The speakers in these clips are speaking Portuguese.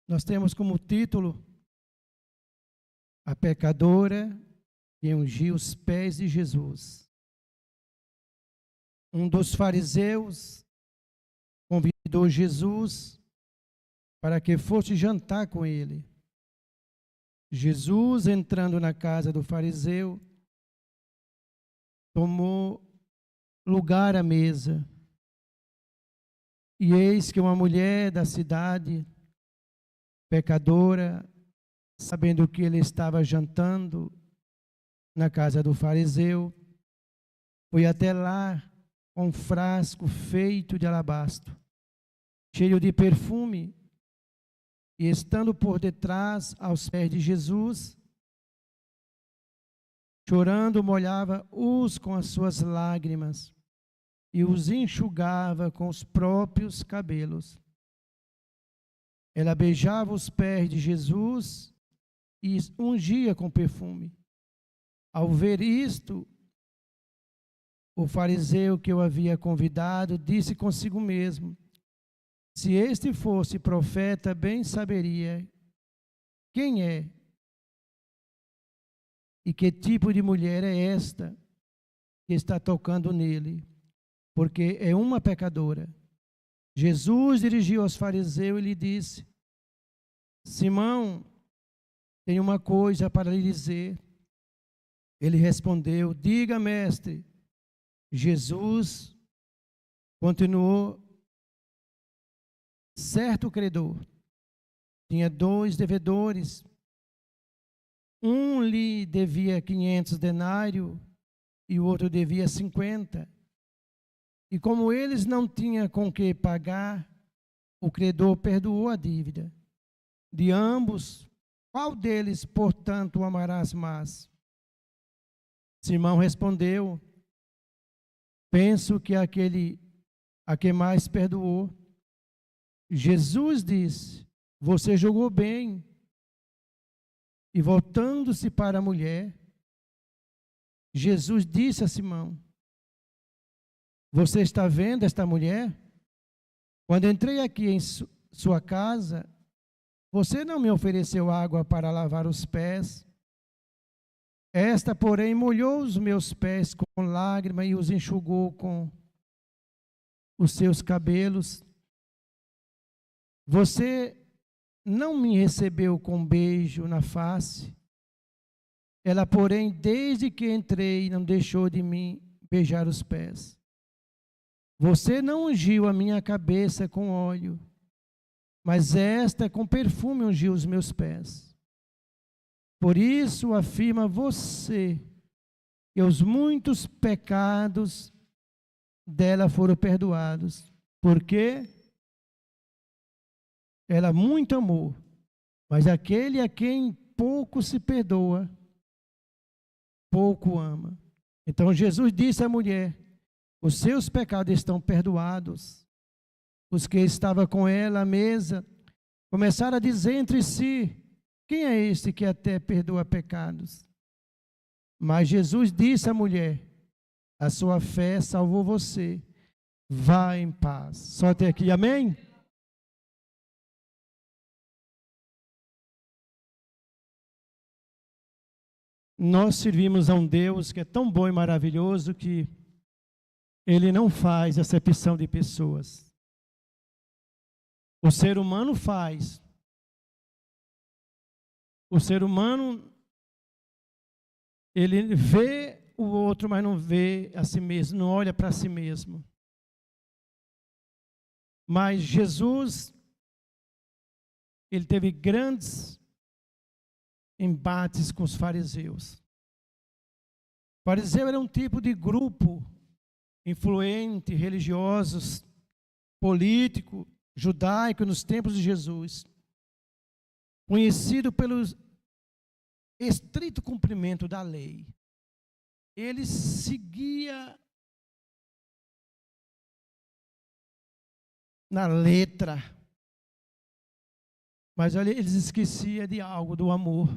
Nós temos como título a pecadora que ungiu os pés de Jesus. Um dos fariseus convidou Jesus para que fosse jantar com ele. Jesus, entrando na casa do fariseu, tomou lugar à mesa. E eis que uma mulher da cidade, pecadora, sabendo que ele estava jantando na casa do fariseu, foi até lá com um frasco feito de alabastro, cheio de perfume, e estando por detrás aos pés de Jesus, chorando, molhava-os com as suas lágrimas e os enxugava com os próprios cabelos. Ela beijava os pés de Jesus e ungia com perfume. Ao ver isto, o fariseu que o havia convidado disse consigo mesmo: se este fosse profeta, bem saberia quem é e que tipo de mulher é esta que está tocando nele, porque é uma pecadora. Jesus dirigiu aos fariseus e lhe disse: Simão, tenho uma coisa para lhe dizer. Ele respondeu: diga, mestre. Jesus continuou: certo credor tinha 2 devedores. Um lhe devia 500 denários e o outro devia 50. E como eles não tinham com que pagar, o credor perdoou a dívida. De ambos, qual deles, portanto, o amarás mais? Simão respondeu: penso que aquele a que mais perdoou. Jesus disse: você julgou bem. E voltando-se para a mulher, Jesus disse a Simão: você está vendo esta mulher? Quando entrei aqui em sua casa, você não me ofereceu água para lavar os pés. Esta, porém, molhou os meus pés com lágrimas e os enxugou com os seus cabelos. Você não me recebeu com beijo na face. Ela, porém, desde que entrei, não deixou de me beijar os pés. Você não ungiu a minha cabeça com óleo, mas esta com perfume ungiu os meus pés. Por isso afirma você que os muitos pecados dela foram perdoados, porque ela muito amou, mas aquele a quem pouco se perdoa, pouco ama. Então Jesus disse à mulher: os seus pecados estão perdoados. Os que estavam com ela à mesa começaram a dizer entre si: quem é este que até perdoa pecados? Mas Jesus disse à mulher: a sua fé salvou você. Vá em paz. Só até aqui, amém? Nós servimos a um Deus que é tão bom e maravilhoso que Ele não faz acepção de pessoas. O ser humano faz. O ser humano, ele vê o outro, mas não vê a si mesmo, não olha para si mesmo. Mas Jesus, ele teve grandes embates com os fariseus. O fariseu era um tipo de grupo influente, religiosos, político, judaico nos tempos de Jesus, conhecido pelo estrito cumprimento da lei. Ele seguia na letra, mas olha, eles esqueciam de algo, do amor.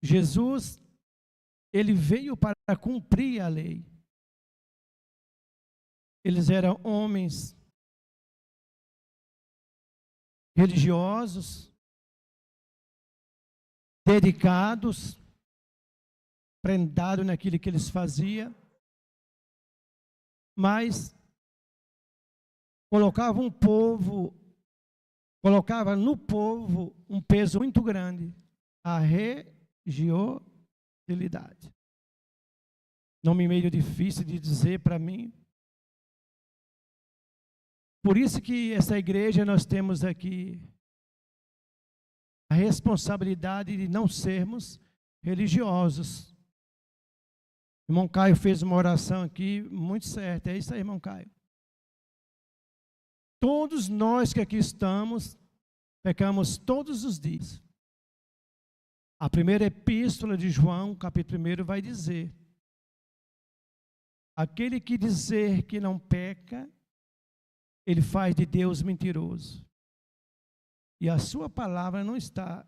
Jesus, ele veio para cumprir a lei. Eles eram homens religiosos, dedicados, prendados naquilo que eles faziam, mas colocava no povo um peso muito grande, a religiosidade. Nome meio difícil de dizer para mim. Por isso que essa igreja nós temos aqui a responsabilidade de não sermos religiosos. O irmão Caio fez uma oração aqui muito certa. É isso aí, irmão Caio. Todos nós que aqui estamos, pecamos todos os dias. A primeira epístola de João, capítulo 1, vai dizer: aquele que dizer que não peca, ele faz de Deus mentiroso. E a sua palavra não está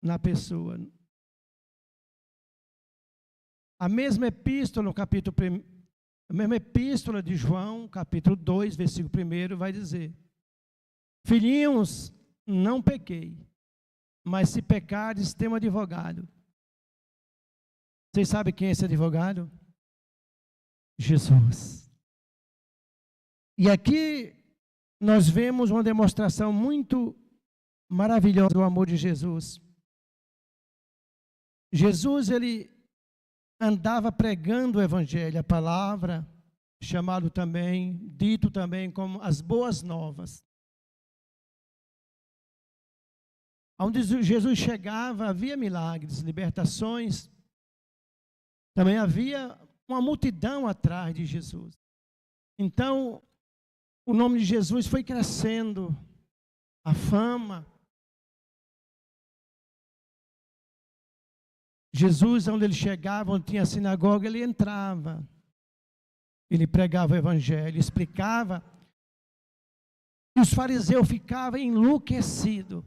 na pessoa. A mesma epístola, no capítulo 1, a mesma epístola de João, capítulo 2, versículo 1, vai dizer: filhinhos, não pequei, mas se pecares, tem um advogado. Vocês sabem quem é esse advogado? Jesus. E aqui nós vemos uma demonstração muito maravilhosa do amor de Jesus. Jesus, ele andava pregando o evangelho, a palavra, dito também como as boas novas. Onde Jesus chegava, havia milagres, libertações. Também havia uma multidão atrás de Jesus. Então, o nome de Jesus foi crescendo, a fama. Jesus, onde ele chegava, onde tinha a sinagoga, ele entrava. Ele pregava o evangelho, explicava. E os fariseus ficavam enlouquecidos.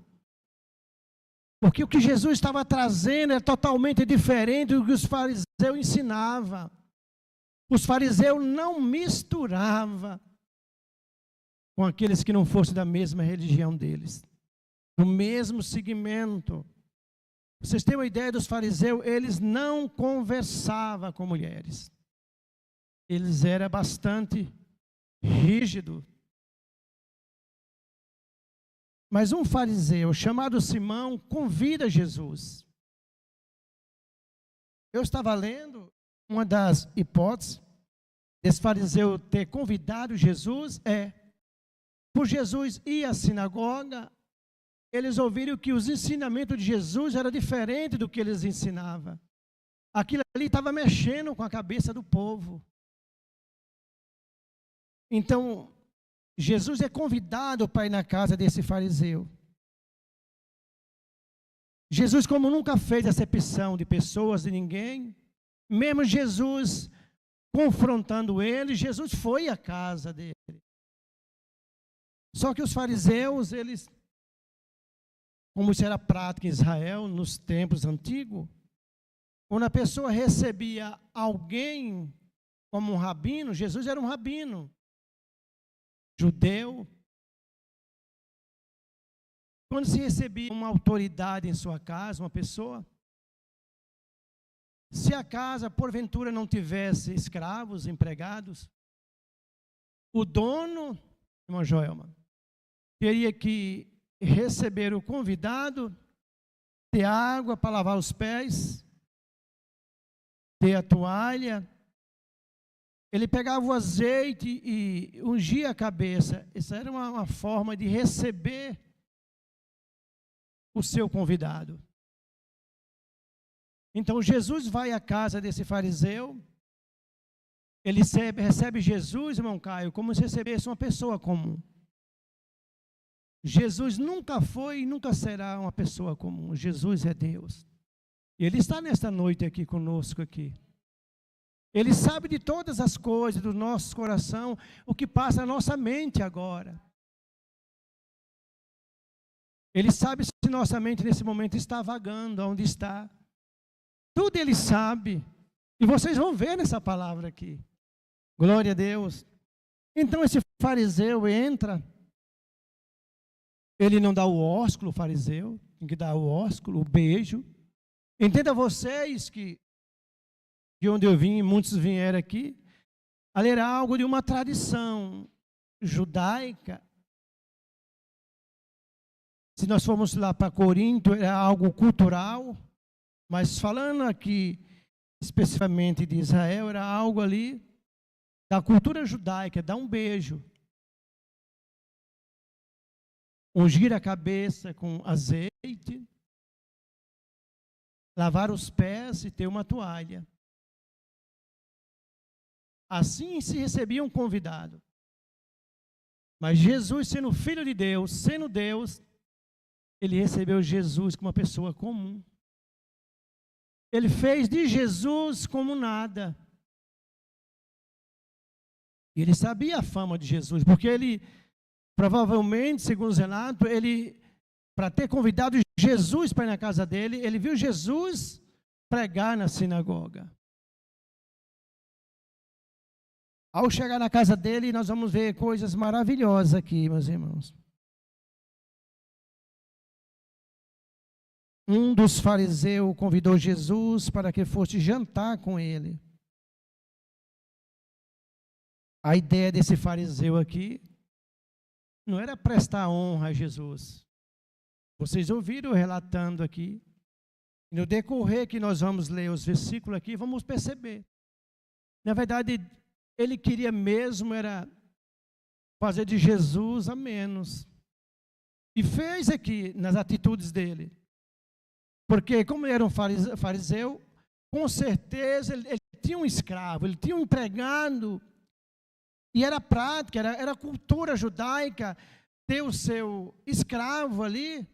Porque o que Jesus estava trazendo é totalmente diferente do que os fariseus ensinavam. Os fariseus não misturavam com aqueles que não fossem da mesma religião deles, do mesmo segmento. Vocês têm uma ideia dos fariseus? Eles não conversavam com mulheres. Eles eram bastante rígidos. Mas um fariseu chamado Simão convida Jesus. Eu estava lendo, uma das hipóteses desse fariseu ter convidado Jesus por Jesus ir à sinagoga, eles ouviram que os ensinamentos de Jesus eram diferentes do que eles ensinavam. Aquilo ali estava mexendo com a cabeça do povo. Então, Jesus é convidado para ir na casa desse fariseu. Jesus, como nunca fez acepção de pessoas, de ninguém, mesmo Jesus confrontando ele, Jesus foi à casa dele. Só que os fariseus, eles, como isso era prática em Israel, nos tempos antigos, quando a pessoa recebia alguém como um rabino, Jesus era um rabino, judeu. Quando se recebia uma autoridade em sua casa, uma pessoa, se a casa, porventura, não tivesse escravos, empregados, o dono, irmão Joelma, teria que receber o convidado, ter água para lavar os pés, ter a toalha. Ele pegava o azeite e ungia a cabeça. Essa era uma forma de receber o seu convidado. Então Jesus vai à casa desse fariseu. Ele recebe Jesus, irmão Caio, como se recebesse uma pessoa comum. Jesus nunca foi e nunca será uma pessoa comum. Jesus é Deus. E Ele está nesta noite aqui conosco aqui. Ele sabe de todas as coisas do nosso coração, o que passa na nossa mente agora. Ele sabe se nossa mente nesse momento está vagando, onde está. Tudo Ele sabe. E vocês vão ver nessa palavra aqui. Glória a Deus. Então esse fariseu entra, Ele não dá o ósculo, o fariseu, tem que dar o ósculo, o beijo. Entenda vocês que de onde eu vim, muitos vieram aqui, ali era algo de uma tradição judaica. Se nós formos lá para Corinto, era algo cultural, mas falando aqui especificamente de Israel, era algo ali da cultura judaica, dar um beijo, ungir a cabeça com azeite, lavar os pés e ter uma toalha. Assim se recebia um convidado. Mas Jesus, sendo filho de Deus, sendo Deus, ele recebeu Jesus como uma pessoa comum. Ele fez de Jesus como nada. E ele sabia a fama de Jesus, porque ele, provavelmente, segundo os relatos, ele, para ter convidado Jesus para ir na casa dele, ele viu Jesus pregar na sinagoga. Ao chegar na casa dele, nós vamos ver coisas maravilhosas aqui, meus irmãos. Um dos fariseus convidou Jesus para que fosse jantar com ele. A ideia desse fariseu aqui não era prestar honra a Jesus. Vocês ouviram relatando aqui. No decorrer que nós vamos ler os versículos aqui, vamos perceber. Na verdade, ele queria mesmo era fazer de Jesus a menos. E fez aqui nas atitudes dele. Porque como ele era um fariseu, com certeza ele tinha um escravo, ele tinha um empregado. E era prática, era cultura judaica ter o seu escravo ali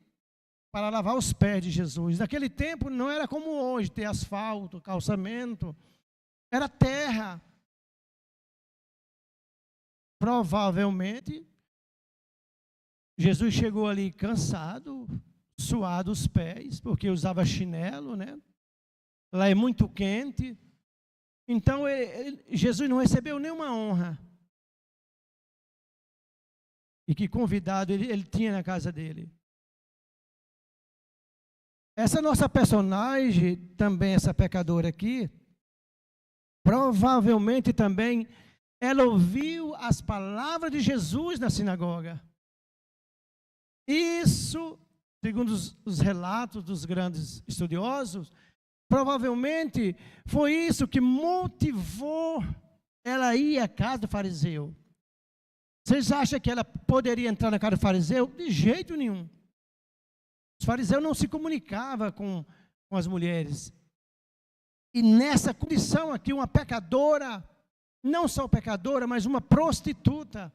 para lavar os pés de Jesus. Naquele tempo não era como hoje, ter asfalto, calçamento. Era terra. Provavelmente, Jesus chegou ali cansado, suado os pés, porque usava chinelo, né? Lá é muito quente. Então, Jesus não recebeu nenhuma honra. E que convidado ele tinha na casa dele. Essa nossa personagem, também essa pecadora aqui, provavelmente também, ela ouviu as palavras de Jesus na sinagoga. Isso, segundo os relatos dos grandes estudiosos, provavelmente foi isso que motivou ela a ir à casa do fariseu. Vocês acham que ela poderia entrar na casa do fariseu? De jeito nenhum. Os fariseus não se comunicavam com as mulheres. E nessa condição aqui, uma pecadora, não só pecadora, mas uma prostituta.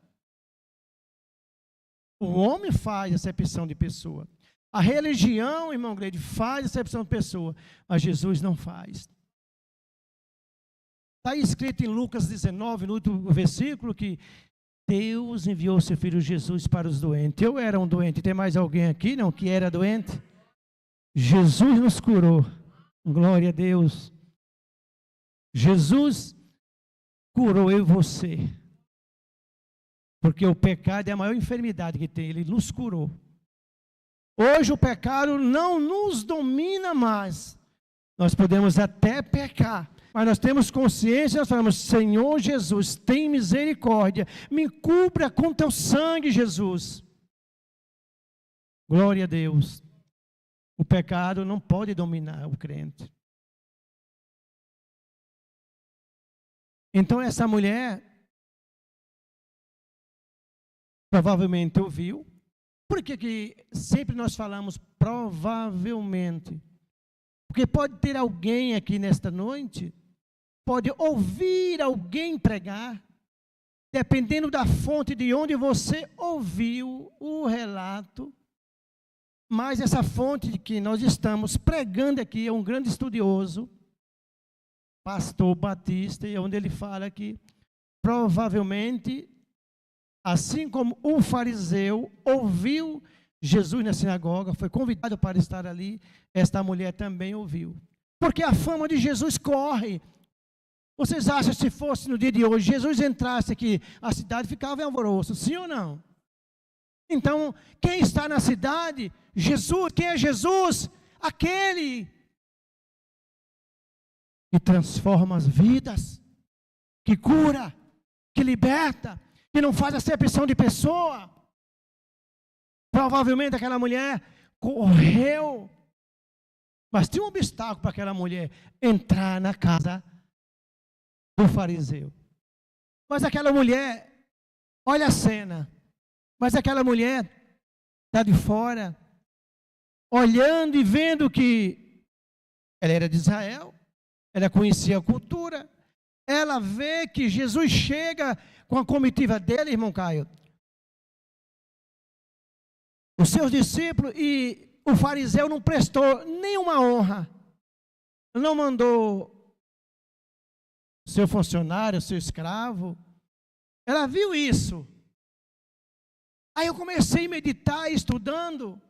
O homem faz acepção de pessoa. A religião, irmão Gleide, faz acepção de pessoa, mas Jesus não faz. Está escrito em Lucas 19, no último versículo, que Deus enviou seu filho Jesus para os doentes. Eu era um doente. Tem mais alguém aqui, não, que era doente? Jesus nos curou. Glória a Deus. Jesus curou eu e você. Porque o pecado é a maior enfermidade que tem. Ele nos curou. Hoje o pecado não nos domina mais. Nós podemos até pecar. Mas nós temos consciência, nós falamos, Senhor Jesus, tem misericórdia, me cubra com teu sangue, Jesus. Glória a Deus. O pecado não pode dominar o crente. Então essa mulher provavelmente ouviu. Por que sempre nós falamos provavelmente? Porque pode ter alguém aqui nesta noite, pode ouvir alguém pregar, dependendo da fonte de onde você ouviu o relato, mas essa fonte de que nós estamos pregando aqui é um grande estudioso, pastor Batista, e onde ele fala que provavelmente, assim como o fariseu ouviu Jesus na sinagoga, foi convidado para estar ali, esta mulher também ouviu. Porque a fama de Jesus corre. Vocês acham que se fosse no dia de hoje, Jesus entrasse aqui, a cidade ficava em alvoroço, sim ou não? Então, quem está na cidade? Jesus. Quem é Jesus? Aquele que transforma as vidas, que cura, que liberta, que não faz acepção de pessoa. Provavelmente aquela mulher correu, mas tinha um obstáculo para aquela mulher entrar na casa do fariseu. Mas aquela mulher, olha a cena, mas aquela mulher está de fora, olhando e vendo que ela era de Israel, ela conhecia a cultura, ela vê que Jesus chega com a comitiva dele, irmão Caio, os seus discípulos, e o fariseu não prestou nenhuma honra, não mandou seu funcionário, seu escravo. Ela viu isso. Aí eu comecei a meditar, estudando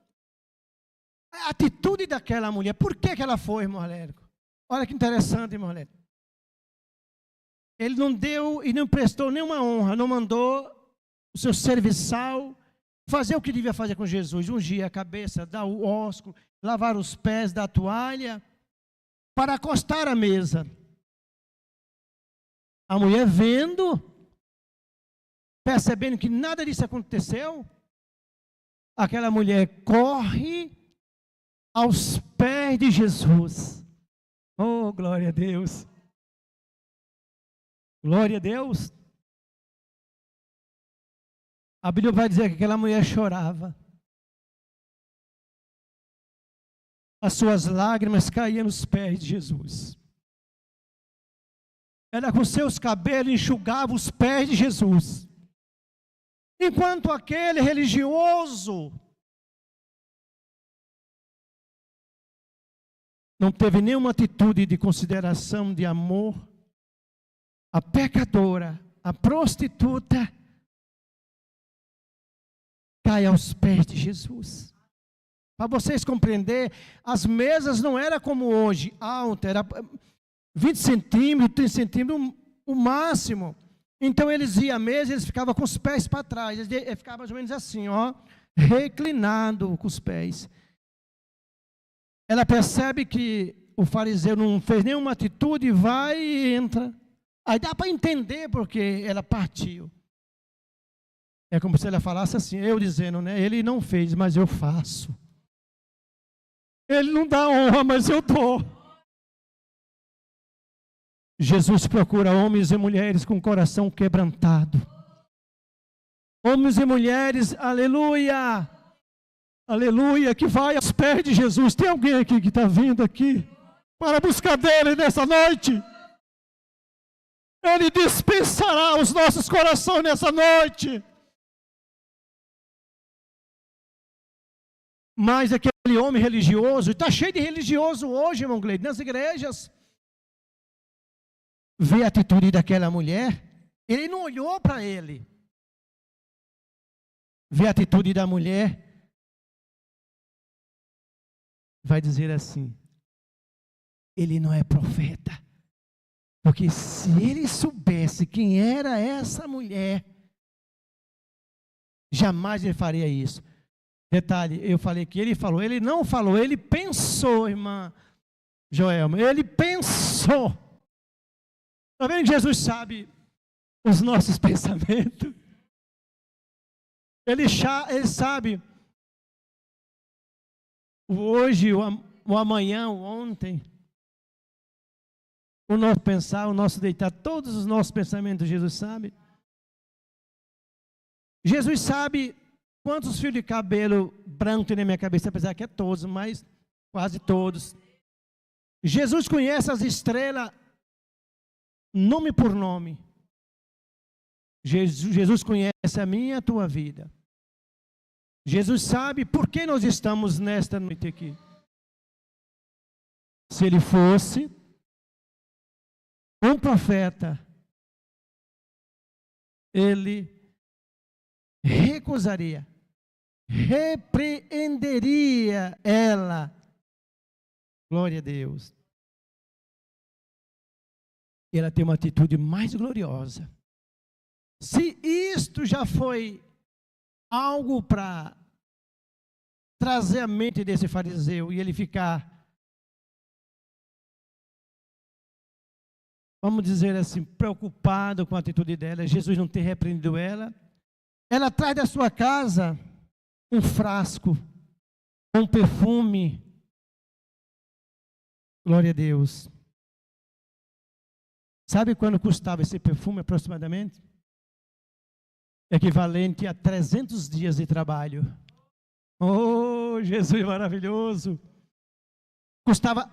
a atitude daquela mulher. Por que ela foi, irmão Alérico? Olha que interessante, irmão Alérico. Ele não deu e não prestou nenhuma honra, não mandou o seu serviçal fazer o que devia fazer com Jesus, ungir a cabeça, dar o ósculo, lavar os pés, dar a toalha, para acostar a mesa. A mulher vendo, percebendo que nada disso aconteceu, aquela mulher corre aos pés de Jesus. Oh, glória a Deus! Glória a Deus! A Bíblia vai dizer que aquela mulher chorava. As suas lágrimas caíam nos pés de Jesus. Ela com seus cabelos enxugava os pés de Jesus. Enquanto aquele religioso não teve nenhuma atitude de consideração, de amor, a pecadora, a prostituta, cai aos pés de Jesus. Para vocês compreenderem, as mesas não eram como hoje, alta, era 20 centímetros, 30 centímetros, o máximo. Então eles iam à mesa, eles ficavam com os pés para trás, eles ficavam mais ou menos assim, ó, reclinado com os pés. Ela percebe que o fariseu não fez nenhuma atitude, vai e entra. Aí dá para entender porque ela partiu. É como se ela falasse assim, eu dizendo, né? Ele não fez, mas eu faço. Ele não dá honra, mas eu dou. Jesus procura homens e mulheres com o coração quebrantado. Homens e mulheres, aleluia, aleluia, que vai aos pés de Jesus. Tem alguém aqui que está vindo aqui para buscar dele nessa noite? Ele dispensará os nossos corações nessa noite. Mas aquele homem religioso, está cheio de religioso hoje, irmão Gleide, nas igrejas. Vê a atitude daquela mulher, ele não olhou para ele. Vê a atitude da mulher, vai dizer assim, ele não é profeta. Porque se ele soubesse quem era essa mulher, jamais ele faria isso. Detalhe, eu falei que ele falou, ele não falou, ele pensou, irmã Joelma, ele pensou. Está vendo que Jesus sabe os nossos pensamentos? Ele sabe o hoje, o amanhã, o ontem, o nosso pensar, o nosso deitar, todos os nossos pensamentos, Jesus sabe. Jesus sabe quantos fios de cabelo branco tem na minha cabeça, apesar que é todos, mas quase todos. Jesus conhece as estrelas, nome por nome. Jesus conhece a minha e a tua vida. Jesus sabe por que nós estamos nesta noite aqui. Se ele fosse um profeta, ele recusaria, repreenderia ela. Glória a Deus. Ela tem uma atitude mais gloriosa. Se isto já foi algo para trazer a mente desse fariseu e ele ficar, vamos dizer assim, preocupado com a atitude dela, Jesus não ter repreendido ela. Ela traz da sua casa um frasco, um perfume. Glória a Deus. Sabe quando custava esse perfume aproximadamente? Equivalente a 300 dias de trabalho. Oh, Jesus maravilhoso! Custava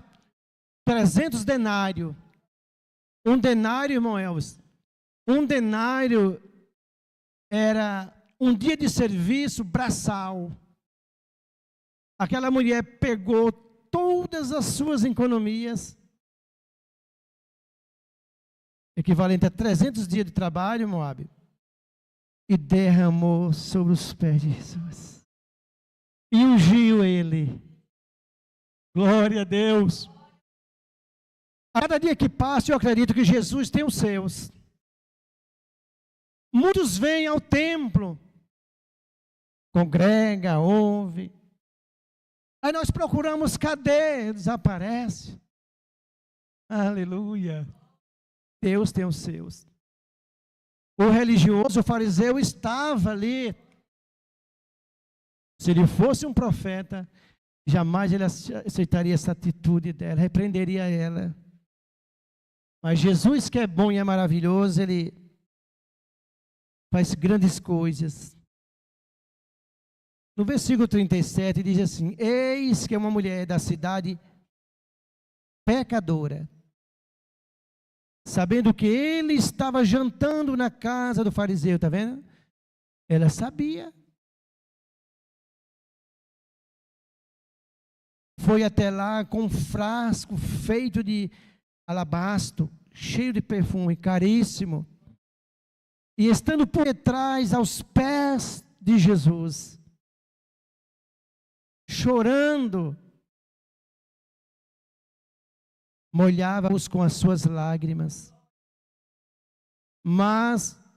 300 denários. Um denário, irmão Elvis, um denário era um dia de serviço braçal. Aquela mulher pegou todas as suas economias, equivalente a 300 dias de trabalho, Moab, e derramou sobre os pés de Jesus. E ungiu ele. Glória a Deus. A cada dia que passa, eu acredito que Jesus tem os seus. Muitos vêm ao templo, congrega, ouve. Aí nós procuramos, cadê? Desaparece. Aleluia. Deus tem os seus. O religioso, o fariseu, estava ali. Se ele fosse um profeta, jamais ele aceitaria essa atitude dela, repreenderia ela. Mas Jesus, que é bom e é maravilhoso, ele faz grandes coisas. No versículo 37 diz assim: eis que uma mulher da cidade pecadora, sabendo que ele estava jantando na casa do fariseu, está vendo? Ela sabia. Foi até lá com um frasco feito de alabastro, cheio de perfume, caríssimo. E estando por detrás, aos pés de Jesus, chorando, molhava-os com as suas lágrimas,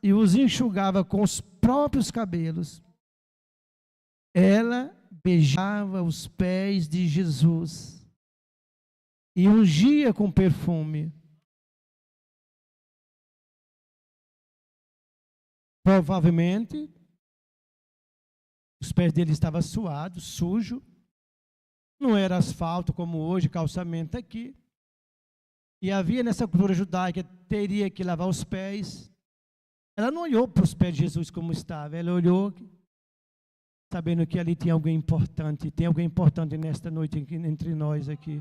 e os enxugava com os próprios cabelos. Ela beijava os pés de Jesus e ungia com perfume. Provavelmente, os pés dele estavam suados, sujos. Não era asfalto como hoje, calçamento aqui. E havia nessa cultura judaica, teria que lavar os pés. Ela não olhou para os pés de Jesus como estava, ela olhou sabendo que ali tinha alguém importante. Tem alguém importante nesta noite entre nós aqui.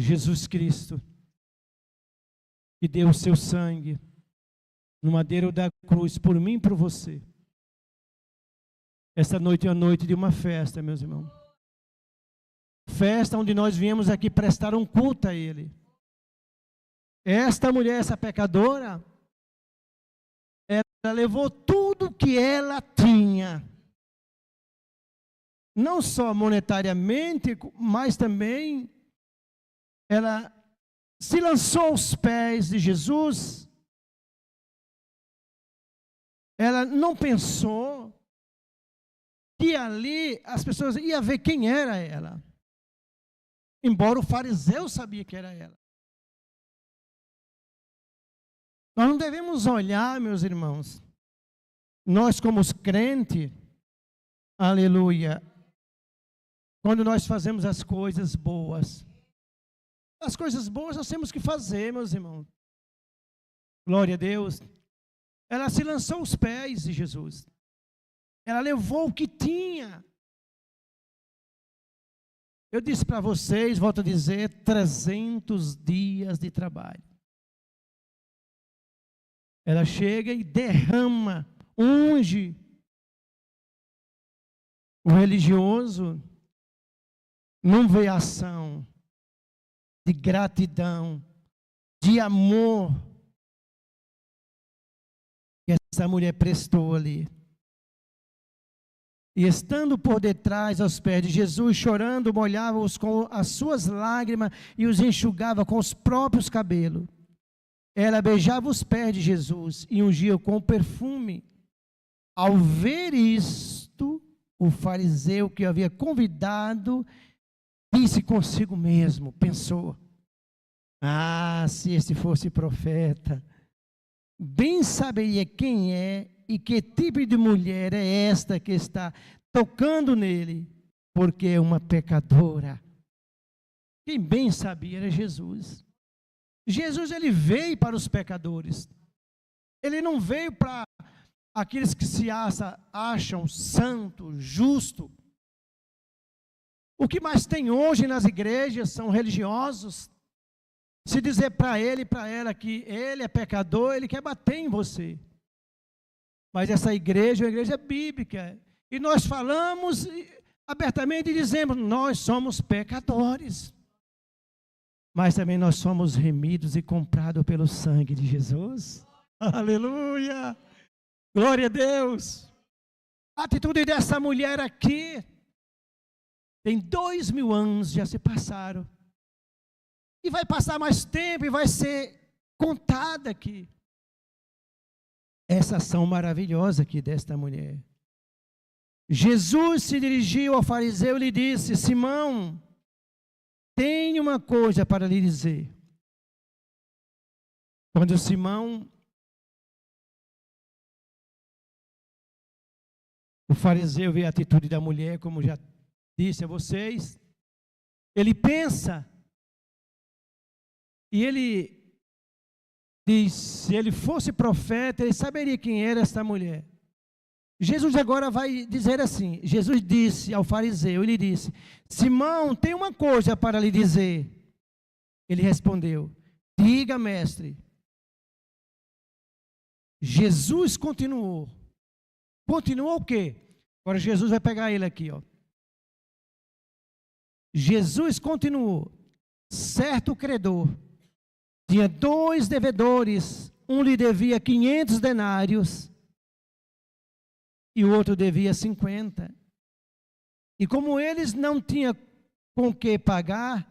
Jesus Cristo, que deu o seu sangue no madeiro da cruz por mim e por você. Esta noite é a noite de uma festa, meus irmãos. Festa onde nós viemos aqui prestar um culto a Ele. Esta mulher, essa pecadora, ela levou tudo que ela tinha. Não só monetariamente, mas também ela se lançou aos pés de Jesus. Ela não pensou que ali as pessoas iam ver quem era ela. Embora o fariseu sabia que era ela. Nós não devemos olhar, meus irmãos, nós como os crentes, aleluia, quando nós fazemos as coisas boas. As coisas boas nós temos que fazer, meus irmãos. Glória a Deus. Ela se lançou aos pés de Jesus. Ela levou o que tinha. Eu disse para vocês, volto a dizer, 300 dias de trabalho. Ela chega e derrama, unge. O religioso não vê ação de gratidão, de amor que essa mulher prestou ali. E estando por detrás aos pés de Jesus, chorando, molhava-os com as suas lágrimas e os enxugava com os próprios cabelos. Ela beijava os pés de Jesus e ungia com perfume Ao ver isto, o fariseu que o havia convidado disse consigo mesmo, pensou: ah, se este fosse profeta, bem saberia quem é e que tipo de mulher é esta que está tocando nele, porque é uma pecadora. Quem bem sabia era Jesus. Jesus, ele veio para os pecadores. Ele não veio para aqueles que se acham santos, justos. O que mais tem hoje nas igrejas são religiosos. Se dizer para ele e para ela que ele é pecador, ele quer bater em você. Mas essa igreja é uma igreja bíblica. E nós falamos abertamente e dizemos: nós somos pecadores. Mas também nós somos remidos e comprados pelo sangue de Jesus. Aleluia! Glória a Deus! A atitude dessa mulher aqui, tem 2000 anos já se passaram. E vai passar mais tempo e vai ser contada aqui. Essa ação maravilhosa aqui desta mulher. Jesus se dirigiu ao fariseu e lhe disse: Simão, tenho uma coisa para lhe dizer. Quando Simão, o fariseu vê a atitude da mulher, como já disse a vocês, ele pensa, e ele diz: se ele fosse profeta, ele saberia quem era esta mulher. Jesus agora vai dizer assim, Jesus disse ao fariseu, ele disse: Simão, tem uma coisa para lhe dizer. Ele respondeu: diga, mestre. Jesus continuou o quê? Agora Jesus vai pegar ele aqui, ó. Jesus continuou: certo credor tinha 2 devedores, um lhe devia 500 denários e o outro devia 50. E como eles não tinham com que pagar,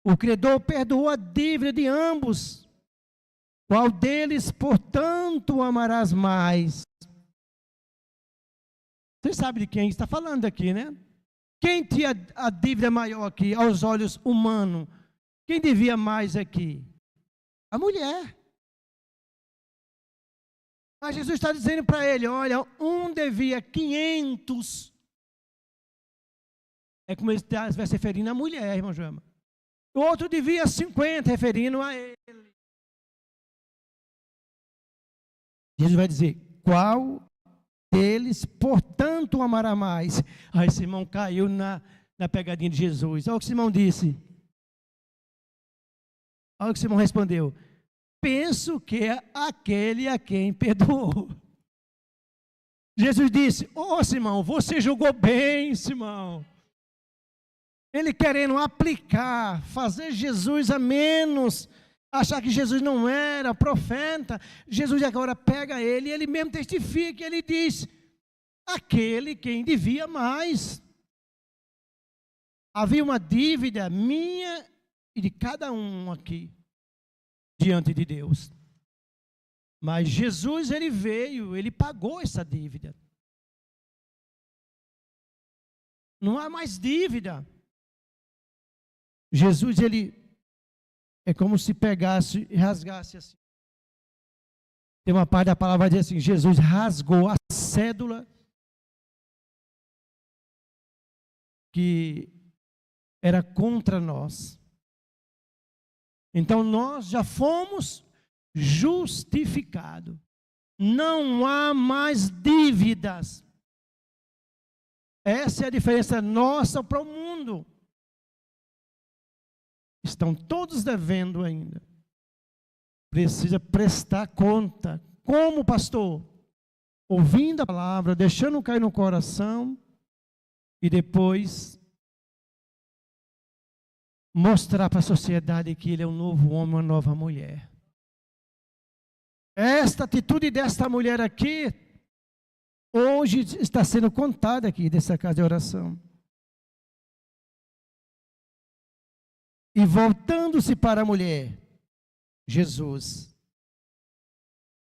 o credor perdoou a dívida de ambos. Qual deles, portanto, amarás mais? Você sabe de quem está falando aqui, né? Quem tinha a dívida maior aqui, aos olhos humanos? Quem devia mais aqui? A mulher. Mas Jesus está dizendo para ele: olha, um devia 500. É como ele está se referindo à mulher, irmão Joama. O outro devia 50, referindo a ele. Jesus vai dizer: qual deles, portanto, amará mais? Aí Simão caiu na pegadinha de Jesus. Olha o que Simão disse. Olha o que Simão respondeu: penso que é aquele a quem perdoou. Jesus disse: Simão, você julgou bem, Simão. Ele querendo aplicar, fazer Jesus a menos, achar que Jesus não era profeta. Jesus agora pega ele e ele mesmo testifica, ele diz: aquele quem devia mais. Havia uma dívida minha e de cada um aqui, diante de Deus. Mas Jesus, ele veio, ele pagou essa dívida. Não há mais dívida. Jesus, ele é como se pegasse e rasgasse assim. Tem uma parte da palavra que diz assim: Jesus rasgou a cédula que era contra nós. Então nós já fomos justificados. Não há mais dívidas. Essa é a diferença nossa para o mundo. Estão todos devendo ainda. Precisa prestar conta. Como, pastor? Ouvindo a palavra, deixando cair no coração e depois mostrar para a sociedade que ele é um novo homem, uma nova mulher. Esta atitude desta mulher aqui, hoje está sendo contada aqui dessa casa de oração. E voltando-se para a mulher, Jesus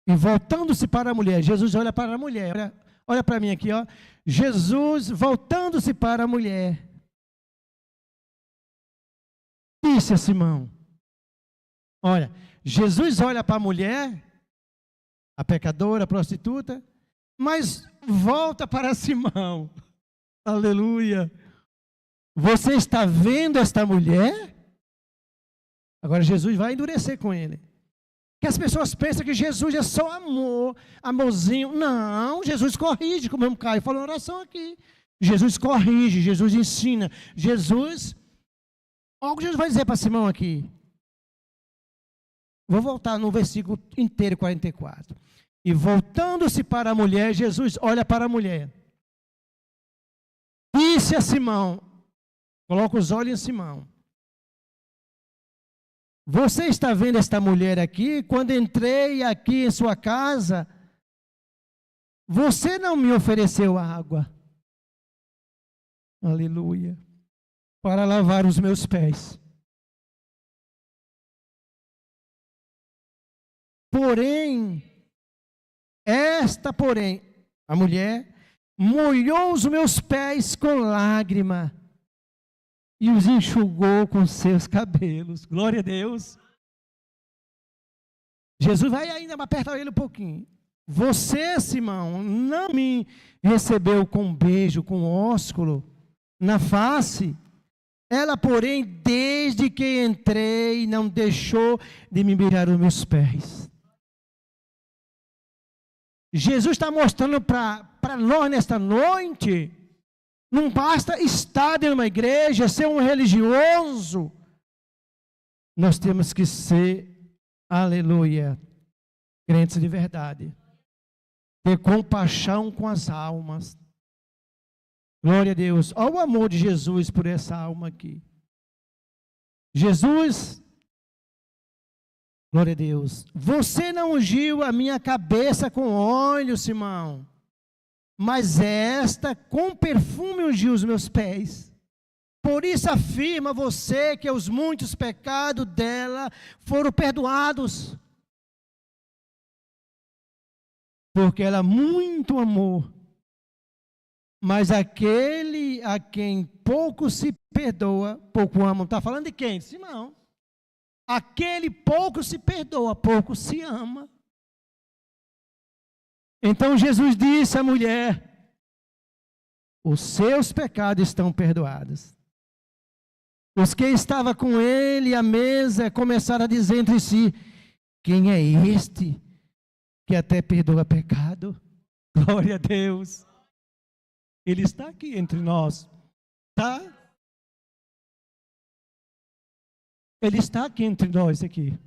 E voltando-se para a mulher, Jesus olha para a mulher, olha para mim aqui, ó. Jesus, voltando-se para a mulher, disse a Simão, olha, Jesus olha para a mulher, a pecadora, a prostituta, mas volta para Simão, aleluia. Você está vendo esta mulher? Agora Jesus vai endurecer com ele. Que as pessoas pensam que Jesus é só amor, amorzinho. Não, Jesus corrige, como o Caio falou na oração aqui. Jesus corrige, Jesus ensina. Jesus, olha o que Jesus vai dizer para Simão aqui. Vou voltar no versículo inteiro, 44. E voltando-se para a mulher, Jesus olha para a mulher. Disse a Simão, coloca os olhos em Simão. Você está vendo esta mulher aqui? Quando entrei aqui em sua casa, você não me ofereceu água. Aleluia. Para lavar os meus pés. Porém, a mulher, molhou os meus pés com lágrima e os enxugou com seus cabelos. Glória a Deus. Jesus vai ainda apertar ele um pouquinho. Você, Simão, não me recebeu com um beijo, com um ósculo na face. Ela, porém, desde que entrei, não deixou de me beijar os meus pés. Jesus está mostrando para nós nesta noite, não basta estar dentro de uma igreja, ser um religioso. Nós temos que ser, aleluia, crentes de verdade. Ter compaixão com as almas. Glória a Deus. Olha o amor de Jesus por essa alma aqui. Jesus, glória a Deus. Você não ungiu a minha cabeça com óleo, Simão, mas esta com perfume ungiu os meus pés. Por isso afirma você que os muitos pecados dela foram perdoados. Porque ela muito amou. Mas aquele a quem pouco se perdoa, pouco ama. Está falando de quem? Simão. Aquele pouco se perdoa, pouco se ama. Então Jesus disse à mulher, os seus pecados estão perdoados. Os que estavam com ele à mesa começaram a dizer entre si, quem é este que até perdoa pecado? Glória a Deus. Ele está aqui entre nós, tá? Ele está aqui entre nós aqui.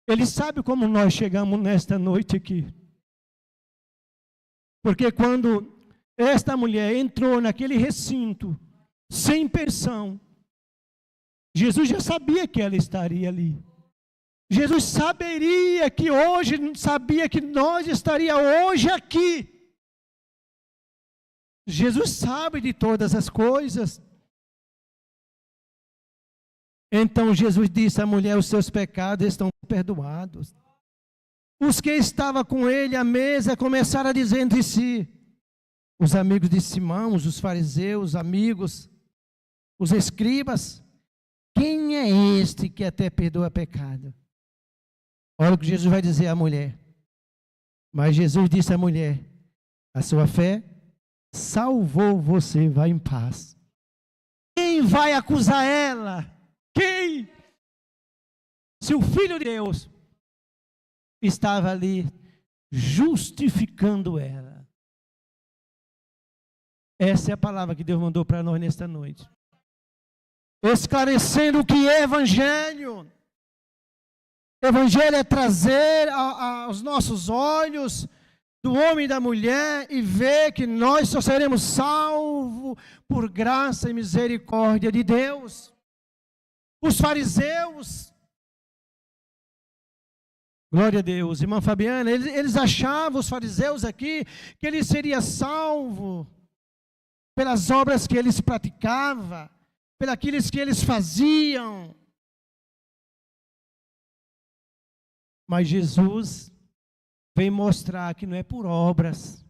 Ele sabe como nós chegamos nesta noite aqui. Porque quando esta mulher entrou naquele recinto, sem pensão, Jesus já sabia que ela estaria ali. Jesus saberia que hoje, sabia que nós estaríamos hoje aqui. Jesus sabe de todas as coisas. Então Jesus disse à mulher, os seus pecados estão perdoados. Os que estavam com ele à mesa começaram a dizer entre si, os amigos de Simão, os fariseus, amigos, os escribas, quem é este que até perdoa pecado? Olha o que Jesus vai dizer à mulher. Mas Jesus disse à mulher, a sua fé salvou você, vai em paz. Quem vai acusar ela? Quem? Se o Filho de Deus estava ali justificando ela. Essa é a palavra que Deus mandou para nós nesta noite. Esclarecendo o que é Evangelho. Evangelho é trazer aos nossos olhos do homem e da mulher e ver que nós só seremos salvos por graça e misericórdia de Deus. Os fariseus, glória a Deus, irmã Fabiana, eles achavam, os fariseus aqui, que ele seria salvo pelas obras que eles praticavam, pelas que eles faziam. Mas Jesus vem mostrar que não é por obras,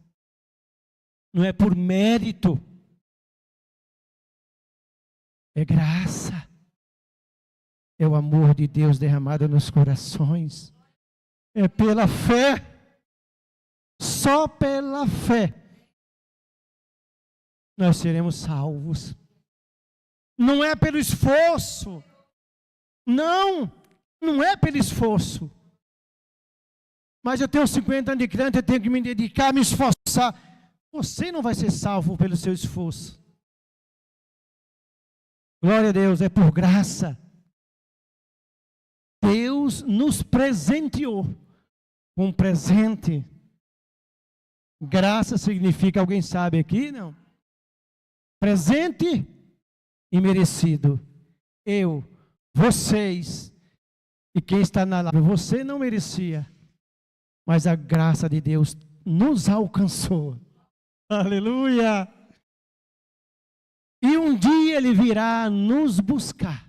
não é por mérito, é graça, é o amor de Deus derramado nos corações, é pela fé, só pela fé nós seremos salvos. Não é pelo esforço, não é pelo esforço. Mas eu tenho 50 anos de crente, eu tenho que me dedicar, me esforçar. Você não vai ser salvo pelo seu esforço. Glória a Deus, é por graça. Deus nos presenteou com um presente. Graça significa, alguém sabe aqui, não? Presente imerecido. Eu, vocês e quem está na live, você não merecia, mas a graça de Deus nos alcançou. Aleluia! E um dia Ele virá nos buscar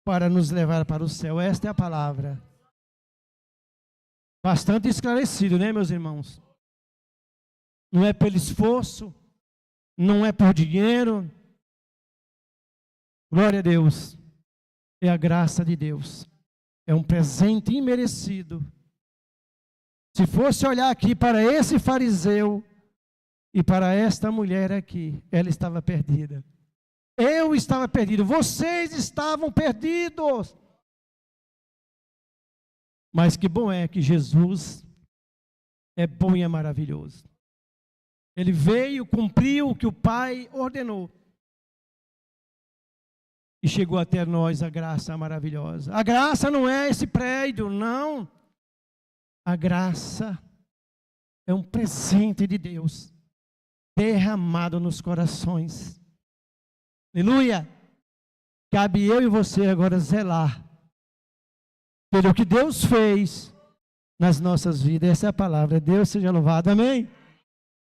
para nos levar para o céu. Esta é a palavra. Bastante esclarecido, né, meus irmãos? Não é pelo esforço, não é por dinheiro. Glória a Deus. É a graça de Deus. É um presente imerecido. Se fosse olhar aqui para esse fariseu e para esta mulher aqui, ela estava perdida. Eu estava perdido. Vocês estavam perdidos. Mas que bom é que Jesus é bom e é maravilhoso. Ele veio, cumpriu o que o Pai ordenou. E chegou até nós a graça maravilhosa. A graça não é esse prédio, não. A graça é um presente de Deus, derramado nos corações. Aleluia! Cabe eu e você agora zelar pelo que Deus fez nas nossas vidas. Essa é a palavra. Deus seja louvado. Amém?